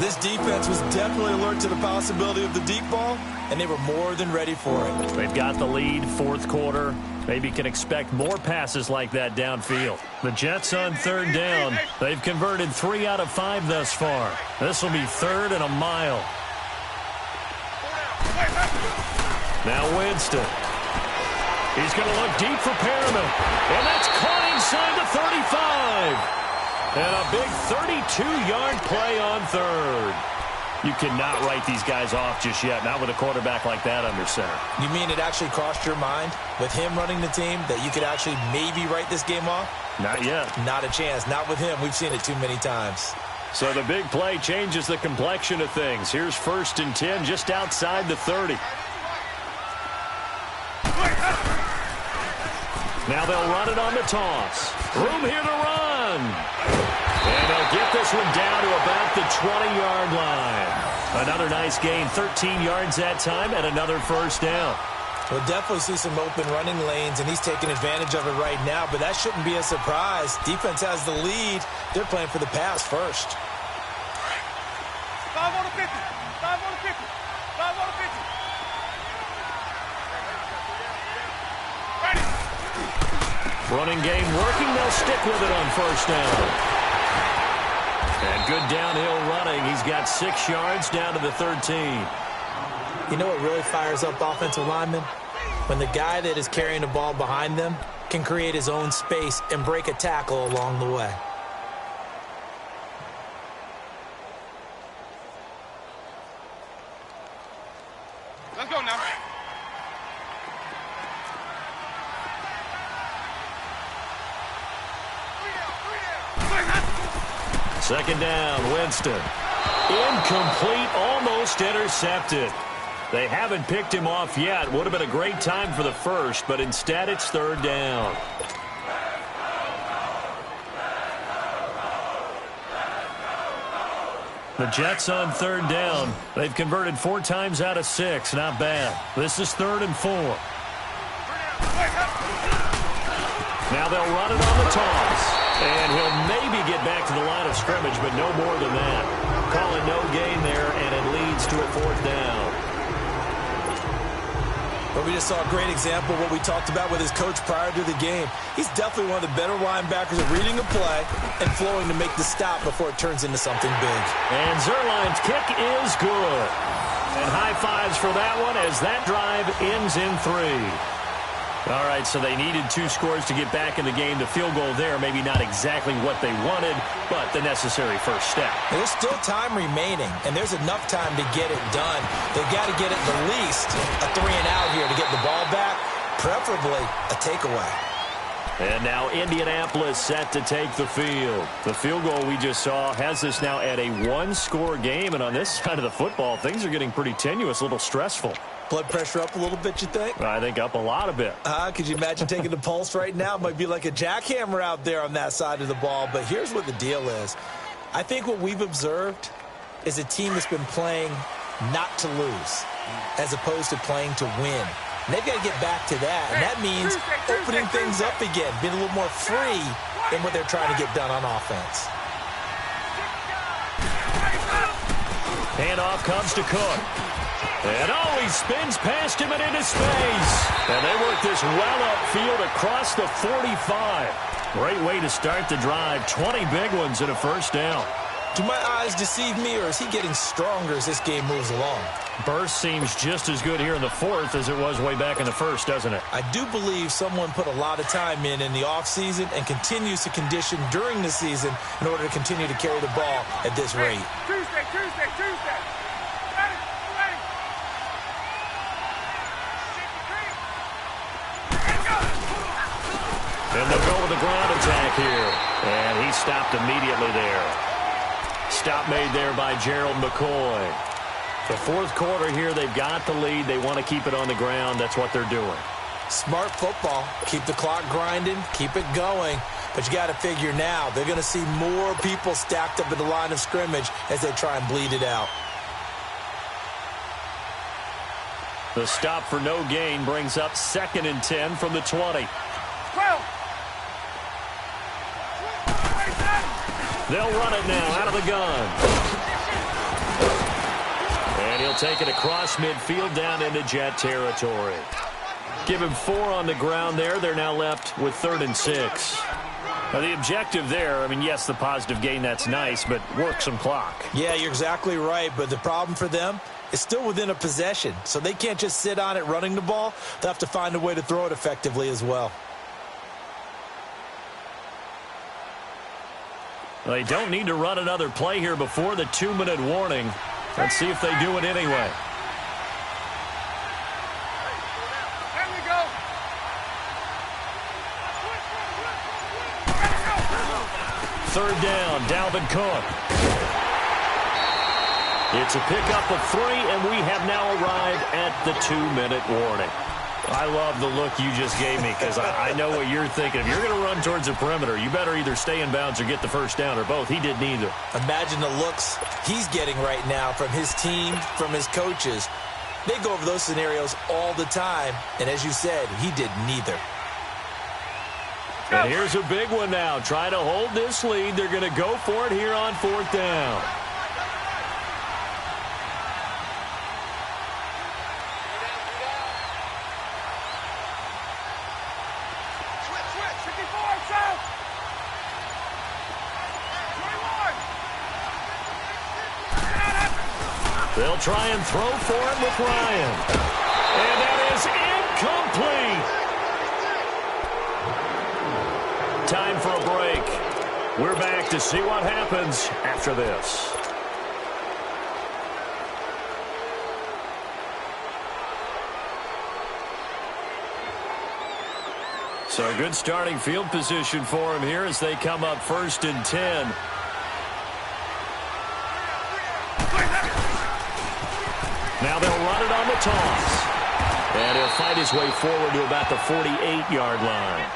This defense was definitely alert to the possibility of the deep ball, and they were more than ready for it. They've got the lead, 4th quarter. Maybe can expect more passes like that downfield. The Jets on 3rd down. They've converted 3 out of 5 thus far. This will be 3rd and a mile. Now Winston. He's going to look deep for Perriman. And that's caught inside the 35. And a big 32-yard play on 3rd. You cannot write these guys off just yet, not with a quarterback like that under center. You mean it actually crossed your mind with him running the team that you could actually maybe write this game off? Not yet. Not a chance. Not with him. We've seen it too many times. So the big play changes the complexion of things. Here's 1st and 10 just outside the 30. Now they'll run it on the toss. Room here to run. And they'll get this one down to about the 20-yard line. Another nice gain, 13 yards that time, and another 1st down. We'll definitely see some open running lanes, and he's taking advantage of it right now, but that shouldn't be a surprise. Defense has the lead. They're playing for the pass first. 5 on the 50. 5 on the 50. 5 on the 50. Running game working. They'll stick with it on 1st down. And good downhill running. He's got 6 yards down to the 13. You know what really fires up offensive linemen? When the guy that is carrying the ball behind them can create his own space and break a tackle along the way. Second down, Winston. Incomplete, almost intercepted. They haven't picked him off yet. Would have been a great time for the first, but instead it's third down. The Jets on third down. They've converted 4 times out of 6. Not bad. This is 3rd and 4. Now they'll run it on the toss. And he'll maybe get back to the line of scrimmage, but no more than that. Call it no gain there, and it leads to a 4th down. But we just saw a great example of what we talked about with his coach prior to the game. He's definitely one of the better linebackers at reading a play and flowing to make the stop before it turns into something big. And Zerline's kick is good. And high fives for that one as that drive ends in 3. All right, so they needed 2 scores to get back in the game. The field goal there, maybe not exactly what they wanted, but the necessary first step. There's still time remaining, and there's enough time to get it done. They've got to get at the least a 3-and-out here to get the ball back, preferably a takeaway. And now Indianapolis set to take the field. The field goal we just saw has this now at a 1-score game, and on this side of the football, things are getting pretty tenuous, a little stressful. Blood pressure up a little bit, you think? I think up a lot of it. Could you imagine taking the pulse right now? It might be like a jackhammer out there on that side of the ball. But here's what the deal is. I think what we've observed is a team that's been playing not to lose as opposed to playing to win. And they've got to get back to that. And that means opening things up again, being a little more free in what they're trying to get done on offense. Handoff comes to Cook. And he spins past him and into space. And they work this well upfield across the 45. Great way to start the drive. 20 big ones and a first down. Do my eyes deceive me, or is he getting stronger as this game moves along? Burst seems just as good here in the 4th as it was way back in the 1st, doesn't it? I do believe someone put a lot of time in the offseason and continues to condition during the season in order to continue to carry the ball at this rate. Tuesday. And they'll go with the ground attack here. And he stopped immediately there. Stop made there by Gerald McCoy. The 4th quarter here, they've got the lead. They want to keep it on the ground. That's what they're doing. Smart football. Keep the clock grinding. Keep it going. But you got to figure now, they're going to see more people stacked up at the line of scrimmage as they try and bleed it out. The stop for no gain brings up 2nd and 10 from the 20. 12. They'll run it now out of the gun. And he'll take it across midfield down into Jet territory. Give him 4 on the ground there. They're now left with 3rd and 6. Now the objective there, I mean, yes, the positive gain, that's nice, but work some clock. Yeah, you're exactly right, but the problem for them is still within a possession, so they can't just sit on it running the ball. They'll have to find a way to throw it effectively as well. They don't need to run another play here before the 2-minute warning. Let's see if they do it anyway. There we go. Third down, Dalvin Cook. It's a pickup of 3, and we have now arrived at the 2-minute warning. I love the look you just gave me because I know what you're thinking. If you're going to run towards the perimeter, you better either stay in bounds or get the first down or both. He did neither. Imagine the looks he's getting right now from his team, from his coaches. They go over those scenarios all the time, and as you said, he did neither. And here's a big one now. Try to hold this lead. They're going to go for it here on 4th down. They'll try and throw for it with Ryan. And that is incomplete. Time for a break. We're back to see what happens after this. So a good starting field position for him here as they come up 1st and 10. toss. And he'll fight his way forward to about the 48-yard line.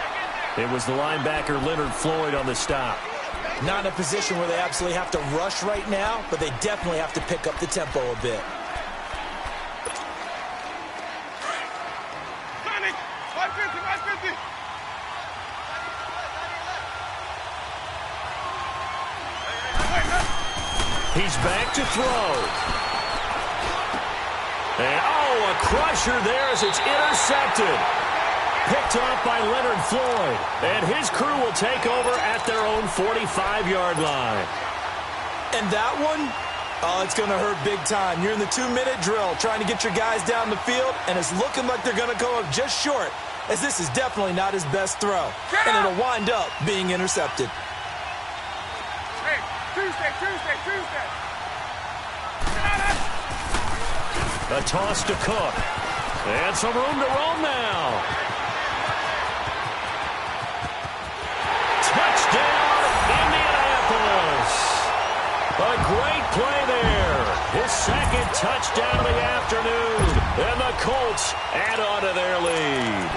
It was the linebacker Leonard Floyd on the stop. Not in a position where they absolutely have to rush right now, but they definitely have to pick up the tempo a bit. He's back to throw. And, a crusher there as it's intercepted. Picked off by Leonard Floyd. And his crew will take over at their own 45-yard line. And that one, it's going to hurt big time. You're in the 2-minute drill trying to get your guys down the field, and it's looking like they're going to go up just short, as this is definitely not his best throw. And it'll wind up being intercepted. Hey, Tuesday. A toss to Cook. And some room to roam now. Touchdown, Indianapolis. A great play there. His second touchdown of the afternoon. And the Colts add on to their lead.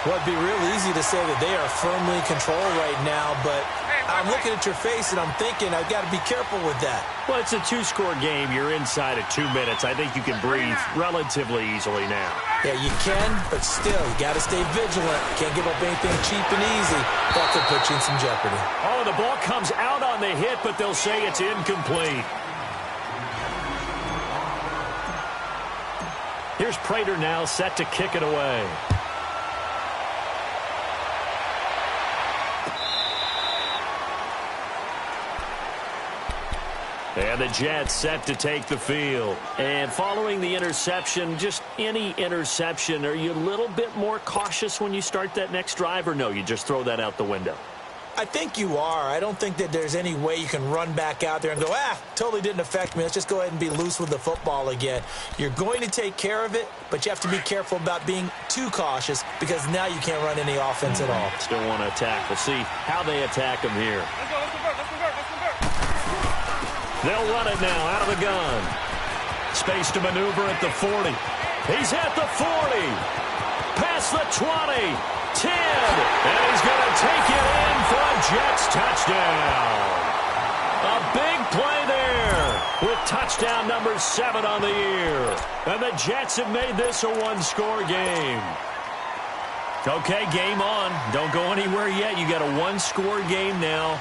Well, it'd be real easy to say that they are firmly in control right now, but I'm looking at your face and I'm thinking I've got to be careful with that. Well, it's a 2-score game. You're inside of 2 minutes. I think you can breathe relatively easily now. Yeah, you can, but still, you got to stay vigilant. Can't give up anything cheap and easy. That could put you in some jeopardy. Oh, the ball comes out on the hit, but they'll say it's incomplete. Here's Prater now set to kick it away. And the Jets set to take the field. And following the interception, just any interception, are you a little bit more cautious when you start that next drive, or no, you just throw that out the window? I think you are. I don't think that there's any way you can run back out there and go, totally didn't affect me. Let's just go ahead and be loose with the football again. You're going to take care of it, but you have to be careful about being too cautious because now you can't run any offense at all. Still want to attack. We'll see how they attack them here. Let's convert. They'll run it now out of the gun. Space to maneuver at the 40. He's at the 40. Past the 20. 10. And he's going to take it in for a Jets touchdown. A big play there with touchdown number 7 on the year. And the Jets have made this a 1-score game. Okay, game on. Don't go anywhere yet. You got a 1-score game now.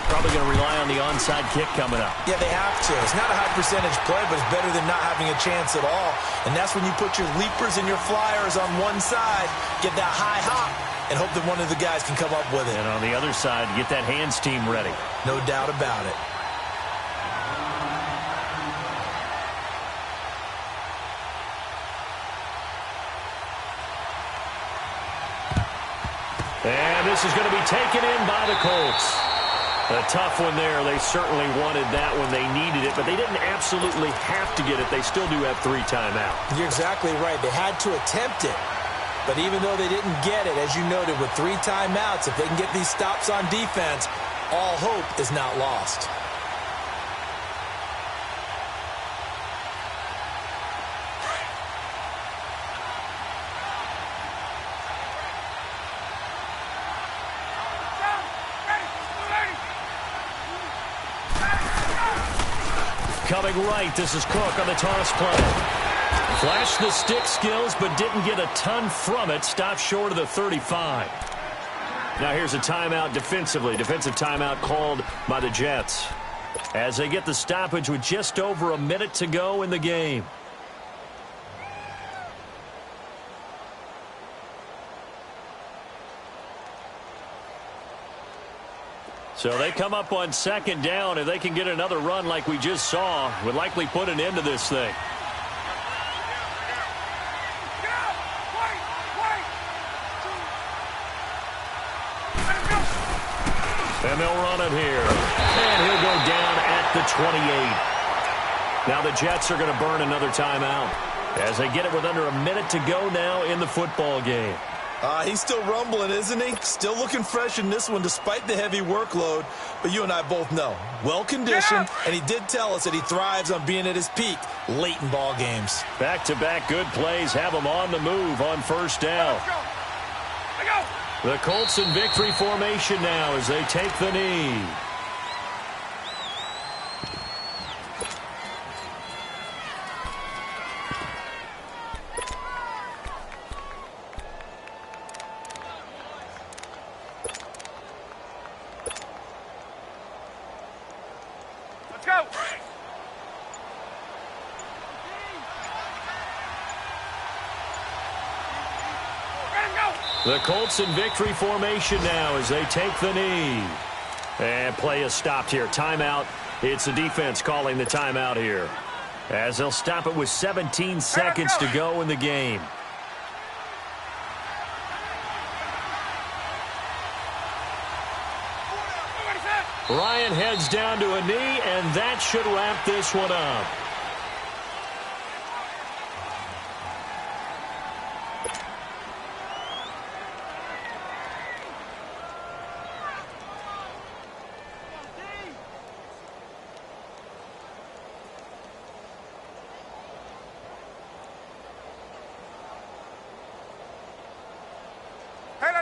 Probably going to rely on the onside kick coming up. Yeah, they have to. It's not a high percentage play, but it's better than not having a chance at all. And that's when you put your leapers and your flyers on one side, get that high hop, and hope that one of the guys can come up with it. And on the other side, get that hands team ready. No doubt about it. And this is going to be taken in by the Colts. A tough one there. They certainly wanted that when they needed it, but they didn't absolutely have to get it. They still do have 3 timeouts. You're exactly right. They had to attempt it. But even though they didn't get it, as you noted, with 3 timeouts, if they can get these stops on defense, all hope is not lost. Coming right, this is Cook on the toss play. Flashed the stick skills, but didn't get a ton from it. Stopped short of the 35. Now here's a timeout defensively. Defensive timeout called by the Jets as they get the stoppage with just over a minute to go in the game. So they come up on 2nd down. If they can get another run like we just saw, would likely put an end to this thing. And they'll run it here. And he'll go down at the 28. Now the Jets are going to burn another timeout as they get it with under a minute to go now in the football game. He's still rumbling, isn't he? Still looking fresh in this one despite the heavy workload. But you and I both know, well-conditioned, and he did tell us that he thrives on being at his peak late in ball games. Back-to-back good plays have him on the move on first down. The Colts in victory formation now as they take the knee. The Colts in victory formation now as they take the knee. And play is stopped here. Timeout. It's the defense calling the timeout here, as they'll stop it with 17 seconds to go in the game. Ryan heads down to a knee, and that should wrap this one up.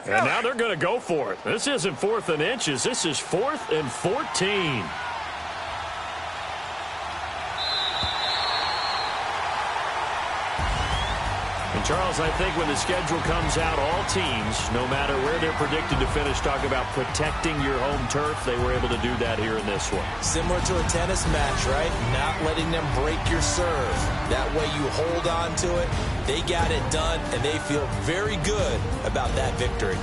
And now they're going to go for it. This isn't 4th and inches. This is 4th and 14. And, Charles, I think when the schedule comes out, all teams, no matter where they're predicted to finish, talk about protecting your home turf. They were able to do that here in this one. Similar to a tennis match, right? Not letting them break your serve. That way you hold on to it. They got it done, and they feel very good about that victory.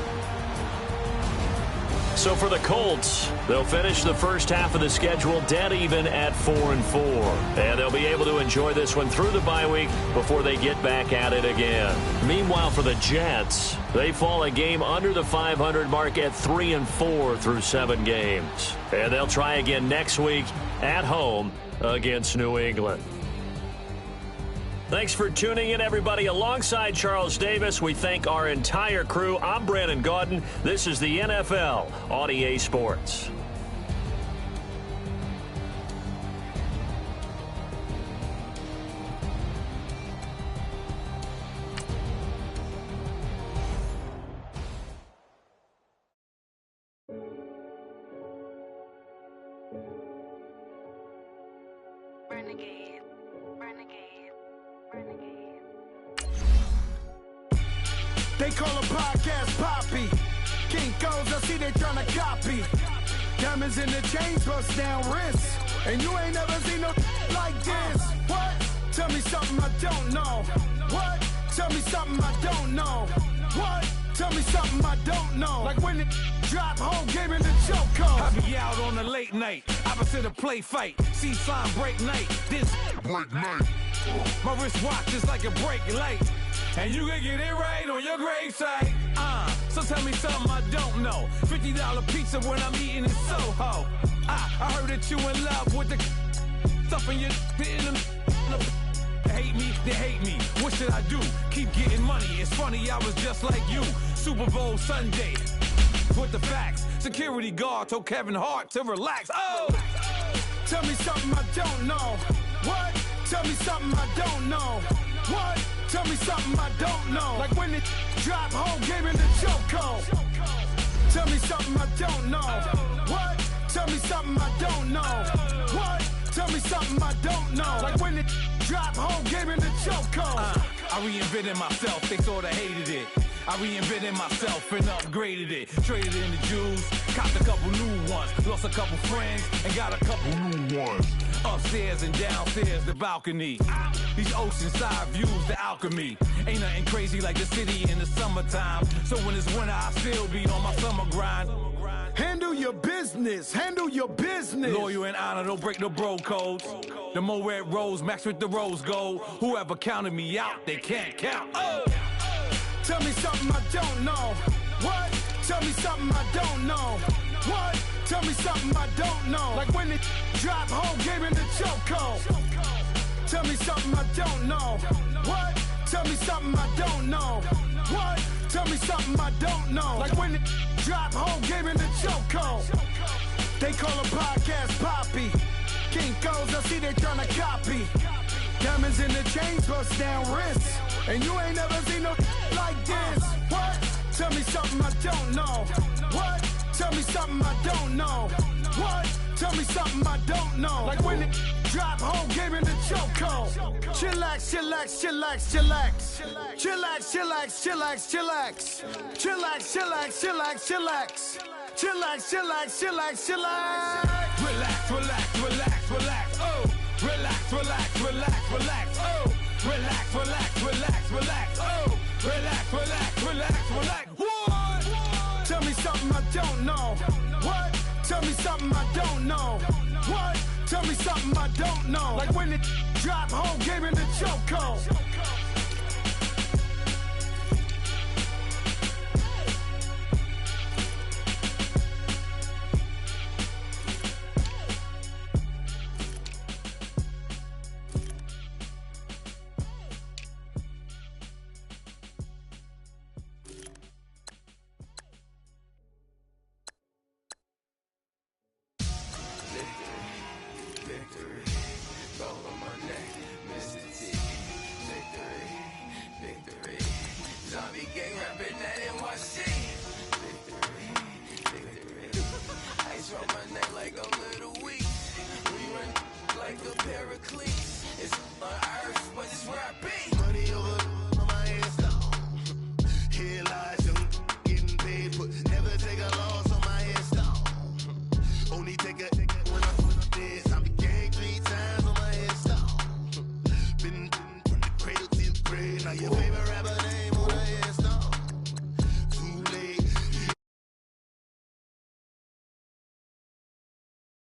So for the Colts, they'll finish the first half of the schedule dead even at 4-4. And they'll be able to enjoy this one through the bye week before they get back at it again. Meanwhile, for the Jets, they fall a game under the 500 mark at 3-4 through 7 games. And they'll try again next week at home against New England. Thanks for tuning in, everybody. Alongside Charles Davis, we thank our entire crew. I'm Brandon Gaudin. This is the NFL on EA Sports. They call a podcast Poppy. King goes, I see they tryna copy. Diamonds in the chains, bust down wrists. And you ain't never seen no like this. What? Tell me something I don't know. What? Tell me something I don't know. What? Tell me something I don't know. Like when it drop home, game in the choke code. I be out on a late night, opposite a play fight. See sign break night, this break night. My wristwatch is like a break light. And you can get it right on your gravesite. So tell me something I don't know. $50 pizza when I'm eating in Soho. I heard that you in love with the stuff in your hate me, they hate me. What should I do? Keep getting money. It's funny, I was just like you. Super Bowl Sunday with the facts. Security guard told Kevin Hart to relax. Oh! Tell me something I don't know. What? Tell me something I don't know. What? Tell me something I don't know. Like when it drop home, game in the choke code. Tell me something I don't know. What? Tell me something I don't know. What? Tell me something I don't know. Like when it drop home, game in the choke code. I reinvented myself, they sorta hated it. I reinvented myself and upgraded it. Traded in the Jews, copped a couple new ones. Lost a couple friends and got a couple new ones. Upstairs and downstairs, the balcony. These oceanside views, the alchemy. Ain't nothing crazy like the city in the summertime. So when it's winter, I still be on my summer grind. Handle your business, handle your business. Loyal and honor, don't break the bro codes. The more red rose, max with the rose gold. Whoever counted me out, they can't count. Oh! Tell me something I don't know. What? Tell me something I don't know. What? Tell me something I don't know. Like when it drop home, game in the choke code. Tell me something I don't know. What? Tell me something I don't know. What? Tell me something I don't know. Like when the drop home, game in the chokehold. They call a podcast Poppy. Kinkos, I see they tryna copy. Diamonds in the chains, bust down wrists. And you ain't never seen no like this. What? Tell me something I don't know. What? Tell me something I don't know. What? Tell me something I don't know. Like when the drop home, game in the chokehold. Chillax, chillax, chillax, chillax. Chillax, chillax, chillax, chillax. Chillax, chillax, chillax, chillax. Chillax, chillax, chillax, chillax. Relax, relax, relax, relax. Oh, relax, relax, relax, relax. Oh, relax, relax, relax, relax. Oh, relax, relax, relax, relax. What? Tell me something I don't know. What? Tell me something I don't know. What? Tell me something I don't know. Like when the drop home, game in the chokehold. Your favorite